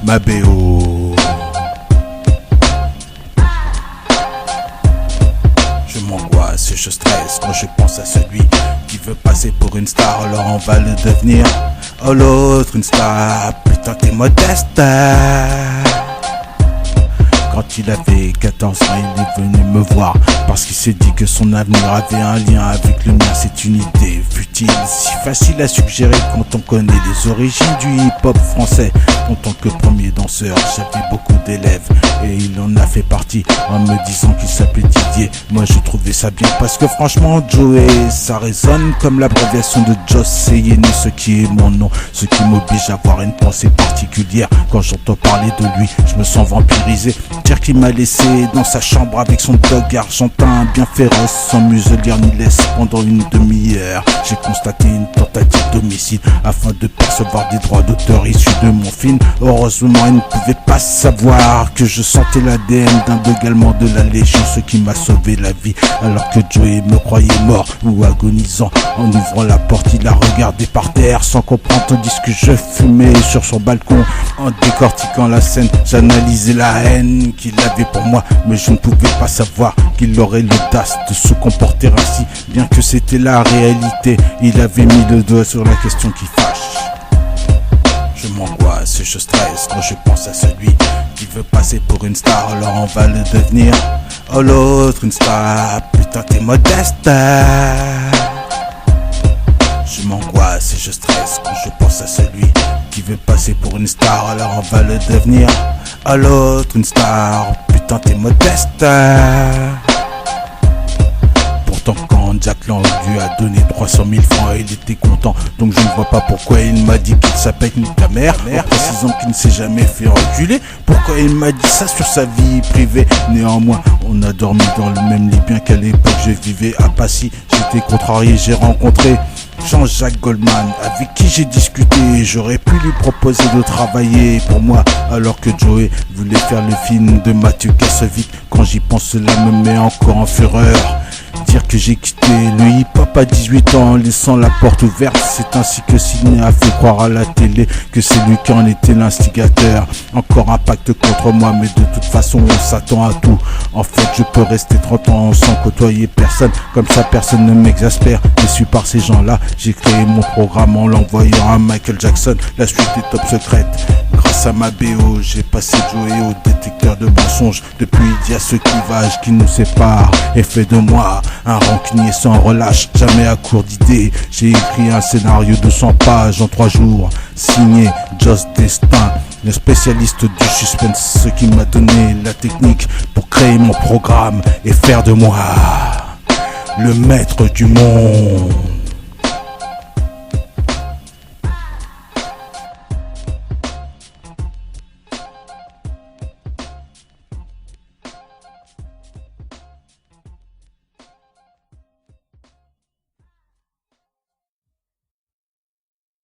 ma BO. Je m'angoisse et je stresse quand je pense à celui qui veut passer pour une star, alors on va le devenir. Oh l'autre une star, putain t'es modeste. Quand il avait 14 ans, il est venu me voir parce qu'il s'est dit que son avenir avait un lien avec le mien. C'est une idée futile, si facile à suggérer quand on connaît les origines du hip-hop français. En tant que premier danseur, j'avais beaucoup d'élèves et il en a fait partie en me disant qu'il s'appelait Didier. Moi je trouvais ça bien parce que franchement Joey, ça résonne comme l'abréviation de Joss et Yéné, ce qui est mon nom, ce qui m'oblige à avoir une pensée particulière. Quand j'entends parler de lui, je me sens vampirisé. Dire qu'il m'a laissé dans sa chambre avec son dog argentin bien féroce, sans muselière ni laisse pendant une demi-heure. J'ai constaté une tentative d'homicide afin de percevoir des droits d'auteur issus de mon film. Heureusement il ne pouvait pas savoir que je sentais l'ADN d'un dog allemand de la Légion, ce qui m'a sauvé la vie alors que Joey me croyait mort ou agonisant. En ouvrant la porte il a regardé par terre sans comprendre tandis que je fumais sur son balcon. En décortiquant la scène, j'analysais la haine qu'il avait pour moi, mais je ne pouvais pas savoir qu'il aurait l'audace de se comporter ainsi, bien que c'était la réalité. Il avait mis le doigt sur la question qui fâche. Je m'angoisse et je stresse quand je pense à celui qui veut passer pour une star, alors on va le devenir. Oh l'autre une star, putain t'es modeste. Je m'angoisse et je stresse quand je pense à celui qui veut passer pour une star, alors on va le devenir. Oh l'autre une star, putain t'es modeste. Pourtant quand Jack Lang lui a donné 300 000 francs, il était content. Donc je ne vois pas pourquoi il m'a dit qu'il s'appelle ta mère, en précisant qu'il ne s'est jamais fait reculer. Pourquoi il m'a dit ça sur sa vie privée? Néanmoins on a dormi dans le même lit, bien qu'à l'époque je vivais à Passy. J'étais contrarié, j'ai rencontré Jean-Jacques Goldman avec qui j'ai discuté. J'aurais pu lui proposer de travailler pour moi alors que Joey voulait faire le film de Mathieu Kassovitz. Quand j'y pense cela me met encore en fureur. Dire que j'ai quitté le hip-hop à 18 ans en laissant la porte ouverte, c'est ainsi que Sidney a fait croire à la télé que c'est lui qui en était l'instigateur. Encore un pacte contre moi, mais de toute façon on s'attend à tout. En fait je peux rester 30 ans sans côtoyer personne, comme ça personne ne m'exaspère. Déçu par ces gens-là, j'ai créé mon programme en l'envoyant à Michael Jackson. La suite est top secrète. Grâce à ma BO, j'ai passé Joey au détecteur de mensonges. Depuis il y a ce clivage qui nous sépare et fait de moi un rancunier sans relâche, jamais à court d'idées. J'ai écrit un scénario de 100 pages en 3 jours, signé Joss Destin, le spécialiste du suspense, ce qui m'a donné la technique pour créer mon programme et faire de moi le maître du monde.